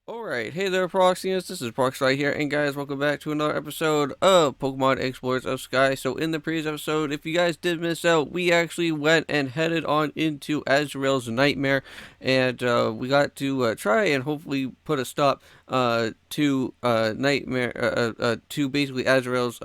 Alright, hey there Proxyians, this is Proxify here, and guys, welcome back to another episode of Pokemon Explorers of Sky. So in the previous episode, if you guys did miss out, we actually went and headed on into Azrael's Nightmare, and we got to try and hopefully put a stop to to basically Azrael's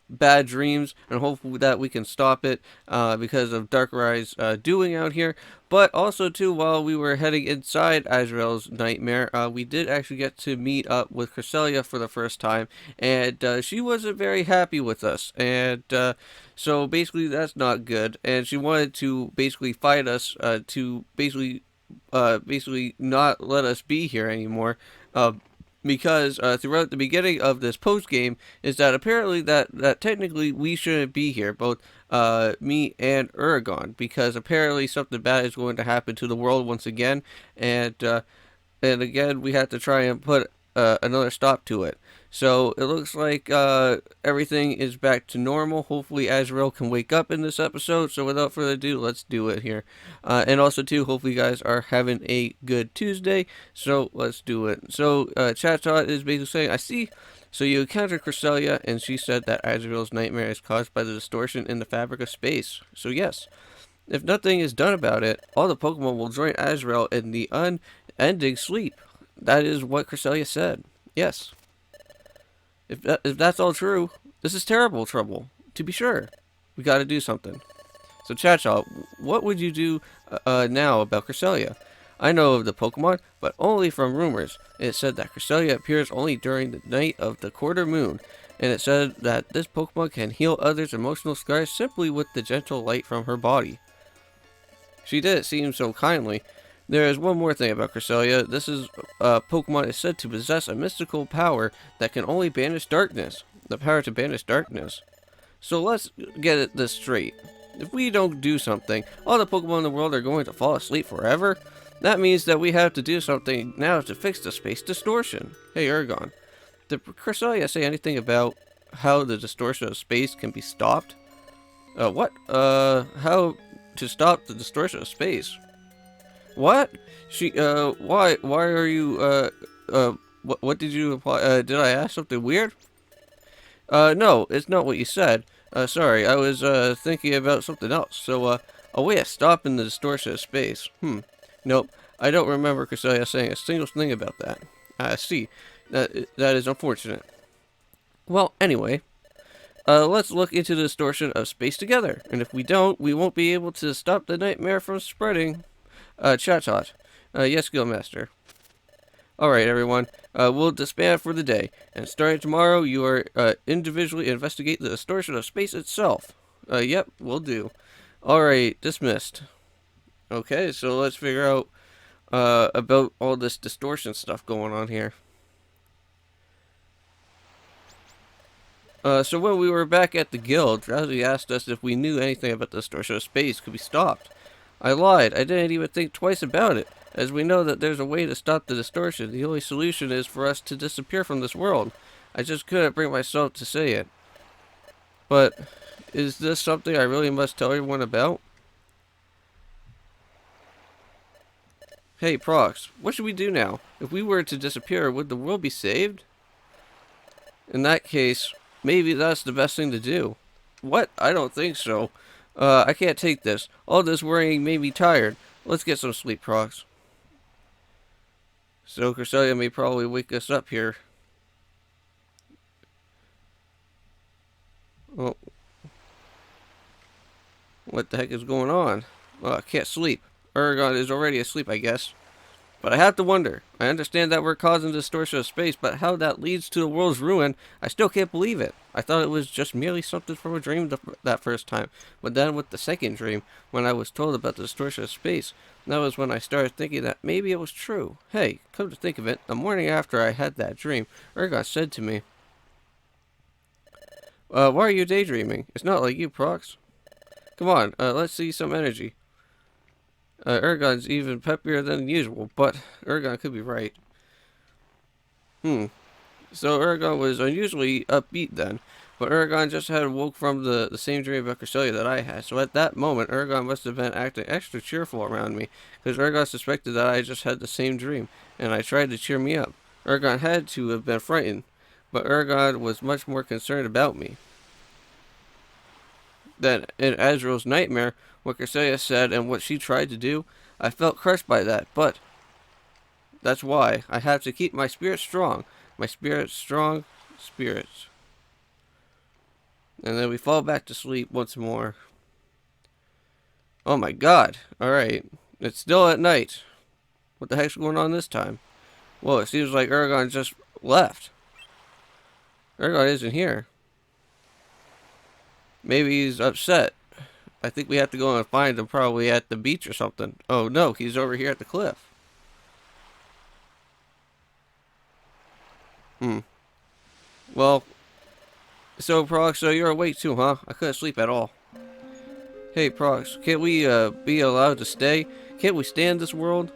bad dreams, and hopefully that we can stop it because of Darkerai's doing out here. But also too, while we were heading inside Azrael's Nightmare, we did actually get to meet up with Cresselia for the first time, and she wasn't very happy with us, and so basically that's not good, and she wanted to basically fight us to basically not let us be here anymore. Because throughout the beginning of this post game is that apparently that technically we shouldn't be here, both me and Uragon, because apparently something bad is going to happen to the world once again, and again we have to try and put another stop to it. So it looks like everything is back to normal. Hopefully Azrael can wake up in this episode. So without further ado, let's do it here. And also too, hopefully you guys are having a good Tuesday. So let's do it. So Chatot is basically saying, I see. So you encountered Cresselia, and she said that Azrael's nightmare is caused by the distortion in the fabric of space. So yes, if nothing is done about it, all the Pokemon will join Azrael in the unending sleep. That is what Cresselia said. Yes. If that's all true, this is terrible trouble. To be sure, we got to do something. So, Chacha, what would you do now about Cresselia? I know of the Pokemon, but only from rumors. It said that Cresselia appears only during the night of the quarter moon, and it said that this Pokemon can heal others' emotional scars simply with the gentle light from her body. She did seem so kindly. There is one more thing about Cresselia. This Pokemon is said to possess a mystical power that can only banish darkness. The power to banish darkness. So let's get this straight. If we don't do something, all the Pokemon in the world are going to fall asleep forever. That means that we have to do something now to fix the space distortion. Hey, Ergon, did Cresselia say anything about how the distortion of space can be stopped? What? How to stop the distortion of space? What? Why are you, what did you imply? Did I ask something weird? No, it's not what you said. Sorry, I was, thinking about something else. So, a way of stopping the distortion of space. Nope, I don't remember Cresselia saying a single thing about that. I see. That is unfortunate. Well, anyway, let's look into the distortion of space together. And if we don't, we won't be able to stop the nightmare from spreading. Chatot. Yes, Guildmaster. Alright, everyone. We'll disband for the day. And starting tomorrow, you are, individually investigate the distortion of space itself. Yep, we'll do. Alright, dismissed. Okay, so let's figure out, about all this distortion stuff going on here. So when we were back at the guild, Drowsy asked us if we knew anything about the distortion of space could be stopped. I lied. I didn't even think twice about it. As we know that there's a way to stop the distortion, the only solution is for us to disappear from this world. I just couldn't bring myself to say it. But, is this something I really must tell everyone about? Hey, Prox, what should we do now? If we were to disappear, would the world be saved? In that case, maybe that's the best thing to do. What? I don't think so. I can't take this. All this worrying made me tired. Let's get some sleep, Prox. So Cresselia may probably wake us up here. Oh. What the heck is going on? Oh, I can't sleep. Uragon is already asleep, I guess. But I have to wonder. I understand that we're causing distortion of space, but how that leads to the world's ruin, I still can't believe it. I thought it was just merely something from a dream that first time. But then with the second dream, when I was told about the distortion of space, that was when I started thinking that maybe it was true. Hey, come to think of it, the morning after I had that dream, Urgot said to me, why are you daydreaming? It's not like you, Prox. Come on, let's see some energy. Uragon's even peppier than usual, but Uragon could be right. So Uragon was unusually upbeat then. But Aragon just had woke from the same dream about Cresselia that I had. So at that moment, Aragon must have been acting extra cheerful around me, because Aragon suspected that I just had the same dream, and I tried to cheer me up. Aragon had to have been frightened, but Aragon was much more concerned about me. Then, in Azrael's nightmare, what Cresselia said and what she tried to do, I felt crushed by that, but that's why I have to keep my spirit strong. My spirit strong, spirits. And then we fall back to sleep once more. Oh my god. Alright. It's still at night. What the heck's going on this time? Well, it seems like Aragon just left. Aragon isn't here. Maybe he's upset. I think we have to go and find him, probably at the beach or something. Oh no, he's over here at the cliff. Well, so Prox, so you're awake too, huh? I couldn't sleep at all. Hey Prox, can't we be allowed to stay? Can't we stay in this world?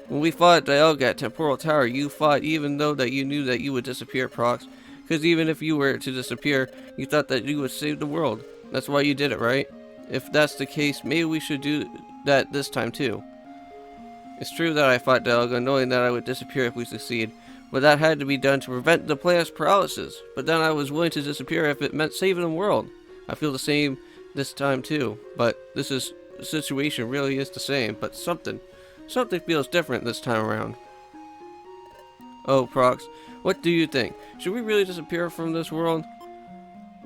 When we fought Dialga at Temporal Tower, you fought even though that you knew that you would disappear, Prox. Because even if you were to disappear, you thought that you would save the world. That's why you did it, right? If that's the case, maybe we should do that this time too. It's true that I fought Dialga knowing that I would disappear if we succeed, but that had to be done to prevent the planet's paralysis. But then I was willing to disappear if it meant saving the world. I feel the same this time too, but the situation really is the same, but something feels different this time around. Oh, Prox, what do you think? Should we really disappear from this world?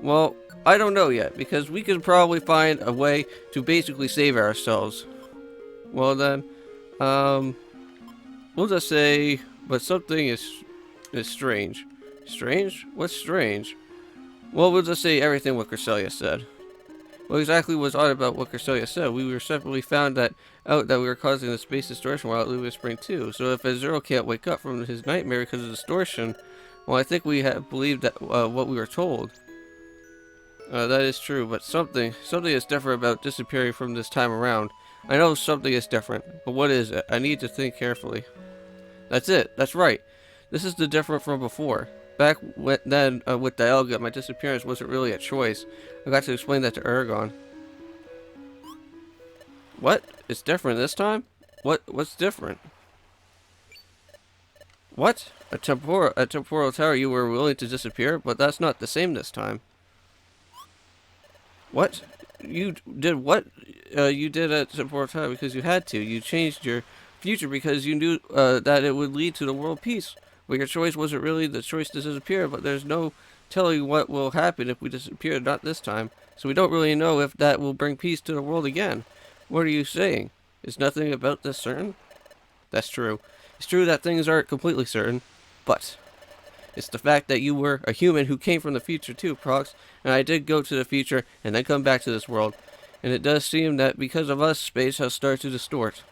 Well, I don't know yet, because we could probably find a way to basically save ourselves. Well then, we'll just say, but something is strange. Strange? What's strange? Well, we'll just say everything what Cresselia said. What exactly was odd about what Cresselia said? We were separately found out that we were causing the space distortion while at Luminous Spring too. So if Azrael can't wake up from his nightmare because of distortion, well, I think we have believed that what we were told. That is true, but something is different about disappearing from this time around. I know something is different, but what is it? I need to think carefully. That's it. That's right. This is the different from before. Back then, with Dialga, my disappearance wasn't really a choice. I got to explain that to Aragon. What? It's different this time? What's different? What? At Temporal Tower you were willing to disappear, but that's not the same this time. What? You did what? You did at Temporal Tower because you had to. You changed your future because you knew that it would lead to the world peace. But your choice wasn't really the choice to disappear, but there's no telling what will happen if we disappear, not this time. So we don't really know if that will bring peace to the world again. What are you saying? Is nothing about this certain? That's true. It's true that things aren't completely certain, but it's the fact that you were a human who came from the future too, Prox, and I did go to the future and then come back to this world. And it does seem that because of us, space has started to distort.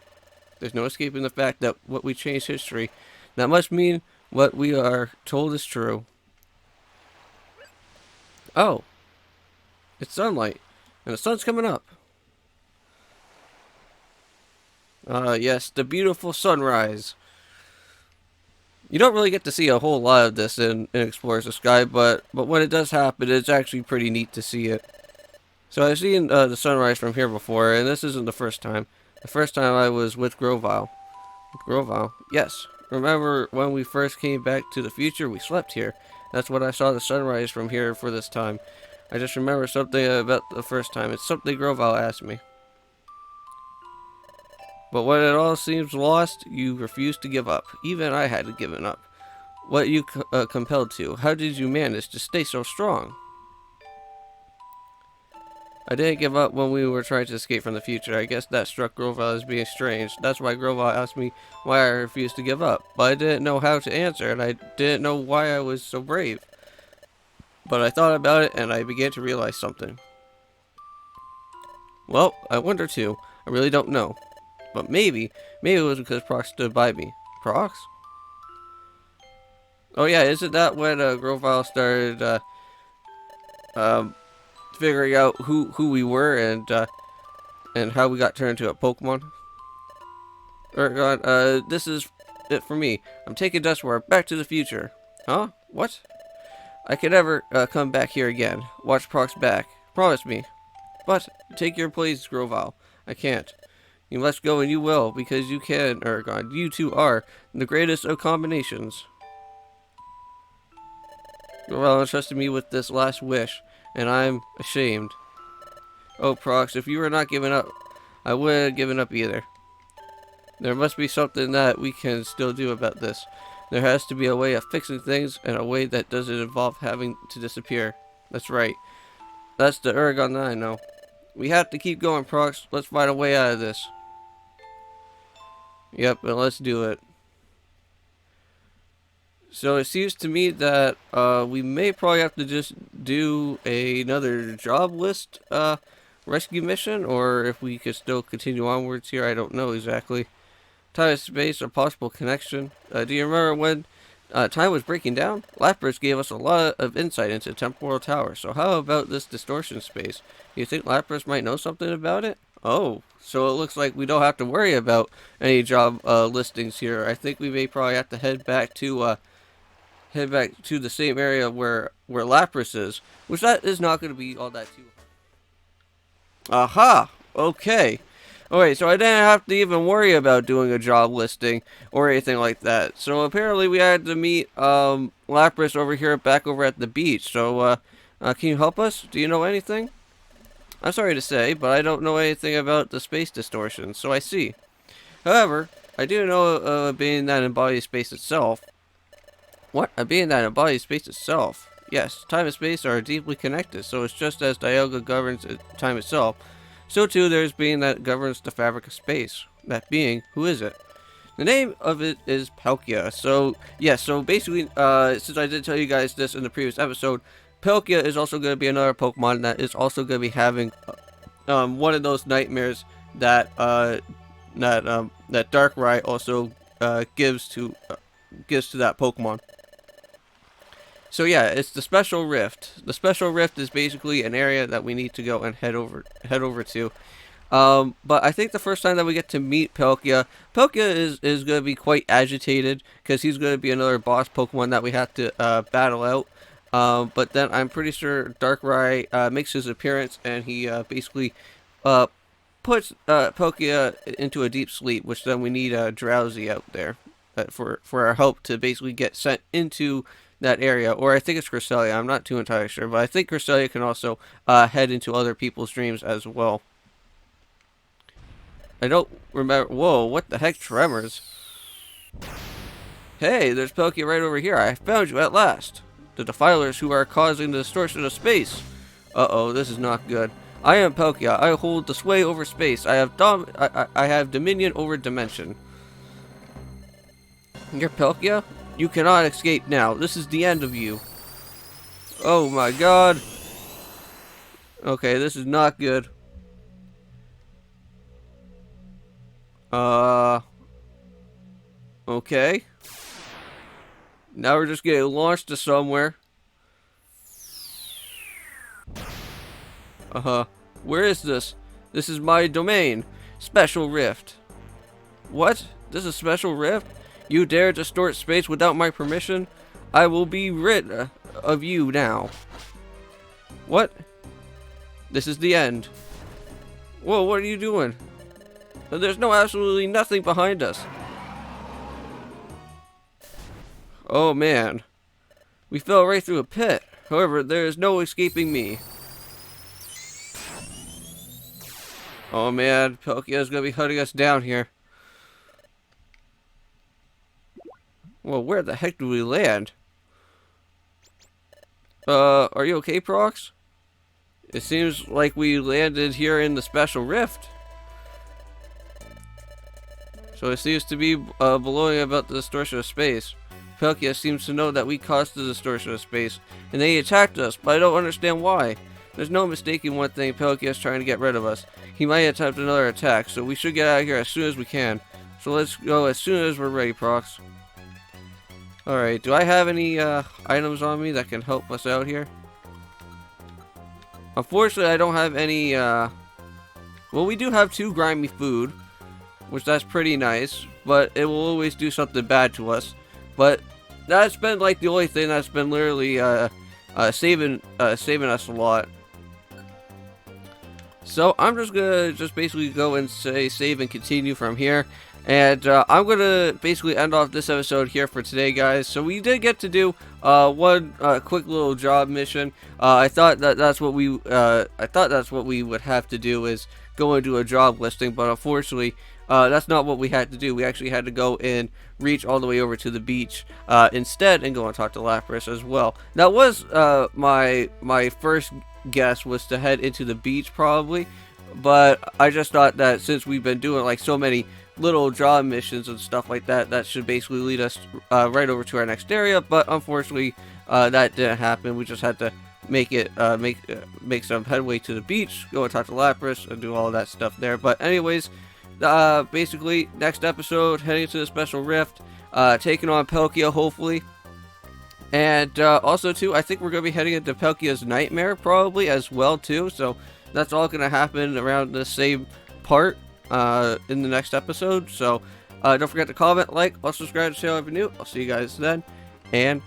There's no escaping the fact that what we changed history, that must mean what we are told is true. Oh. It's sunlight. And the sun's coming up. Yes, the beautiful sunrise. You don't really get to see a whole lot of this in Explorers of Sky, but when it does happen, it's actually pretty neat to see it. So I've seen the sunrise from here before, and this isn't the first time. The first time I was with Grovile. Grovile? Yes. Remember when we first came back to the future, we slept here. That's when I saw the sunrise from here for this time. I just remember something about the first time. It's something Grovile asked me. But when it all seems lost, you refuse to give up. Even I had to give it up. What you compelled to? How did you manage to stay so strong? I didn't give up when we were trying to escape from the future. I guess that struck Grovile as being strange. That's why Grovile asked me why I refused to give up. But I didn't know how to answer, and I didn't know why I was so brave. But I thought about it, and I began to realize something. Well, I wonder too. I really don't know. But maybe it was because Prox stood by me. Prox? Oh yeah, isn't that when Grovile started figuring out who we were and how we got turned into a Pokemon? This is it for me. I'm taking Dustwar back to the future. Huh? What? I could never come back here again. Watch Prox back. Promise me. But take your place, Grovile. I can't. You must go and you will, because you can, Aragon. You two are the greatest of combinations. Grovile entrusted me with this last wish, and I'm ashamed. Oh, Prox, if you were not giving up, I wouldn't have given up either. There must be something that we can still do about this. There has to be a way of fixing things, and a way that doesn't involve having to disappear. That's right. That's the Aragon that I know. We have to keep going, Prox. Let's find a way out of this. Yep, and let's do it. So it seems to me that we may probably have to just do another job list rescue mission, or if we could still continue onwards here, I don't know exactly. Time and space, a possible connection. Do you remember when time was breaking down? Lapras gave us a lot of insight into Temporal Tower, so how about this distortion space? You think Lapras might know something about it? Oh, so it looks like we don't have to worry about any job listings here. I think we may probably have to head back to the same area where Lapras is, which that is not going to be all that too hard. Aha! Okay. Alright, so I didn't have to even worry about doing a job listing or anything like that. So apparently we had to meet Lapras over here, back over at the beach. So can you help us? Do you know anything? I'm sorry to say, but I don't know anything about the space distortion, so I see. However, I do know a being that embodies space itself. What? A being that embodies space itself? Yes, time and space are deeply connected, so it's just as Dialga governs time itself, so too there's being that governs the fabric of space. That being, who is it? The name of it is Palkia. So, yeah, so basically, since I did tell you guys this in the previous episode, Palkia is also going to be another Pokemon that is also going to be having one of those nightmares that that Darkrai also gives to that Pokemon. So yeah, it's the Spacial Rift. The Spacial Rift is basically an area that we need to go and head over to. But I think the first time that we get to meet Palkia is going to be quite agitated because he's going to be another boss Pokemon that we have to battle out. But then I'm pretty sure Darkrai makes his appearance and he basically puts Palkia into a deep sleep, which then we need Drowsy out there for our help to basically get sent into that area. Or I think it's Cresselia, I'm not too entirely sure, but I think Cresselia can also head into other people's dreams as well. I don't remember. Whoa, what the heck, tremors? Hey, there's Palkia right over here. I found you at last. The defilers who are causing the distortion of space. Uh-oh, this is not good. I am Palkia. I hold the sway over space. I have dominion over dimension. You're Palkia? You cannot escape now. This is the end of you. Oh my god. Okay, this is not good. Okay. Now we're just getting launched to somewhere. Where is this? This is my domain. Spacial Rift. What? This is Spacial Rift? You dare distort space without my permission? I will be rid of you now. What? This is the end. Whoa, what are you doing? There's absolutely nothing behind us. Oh man. We fell right through a pit. However, there is no escaping me. Oh man, Palkia is going to be hunting us down here. Well, where the heck do we land? Are you okay, Prox? It seems like we landed here in the Spacial Rift. So it seems to be blowing about the distortion of space. Palkia seems to know that we caused the distortion of space, and they attacked us, but I don't understand why. There's no mistaking one thing, Palkia is trying to get rid of us. He might attempt another attack, so we should get out of here as soon as we can. So let's go as soon as we're ready, Prox. Alright, do I have any items on me that can help us out here? Unfortunately, I don't have any, well, we do have 2 grimy food, which that's pretty nice, but it will always do something bad to us. But that's been like the only thing that's been literally saving us a lot. So I'm just gonna basically go and say save and continue from here. And I'm gonna basically end off this episode here for today, guys. So we did get to do one quick little job mission. I thought that's what we would have to do, is go and do a job listing, but unfortunately that's not what we had to do. We actually had to go and reach all the way over to the beach instead, and go and talk to Lapras as well. That was my first guess, was to head into the beach probably, but I just thought that since we've been doing like so many little job missions and stuff like that, that should basically lead us right over to our next area. But unfortunately that didn't happen. We just had to make some headway to the beach, go and talk to Lapras and do all that stuff there. But anyways, basically next episode, heading to the Special Rift, taking on Palkia hopefully. And also too, I think we're going to be heading into Palkia's Nightmare probably as well too. So that's all going to happen around the same part in the next episode. So don't forget to comment, like, or subscribe to the channel if you're new. I'll see you guys then, and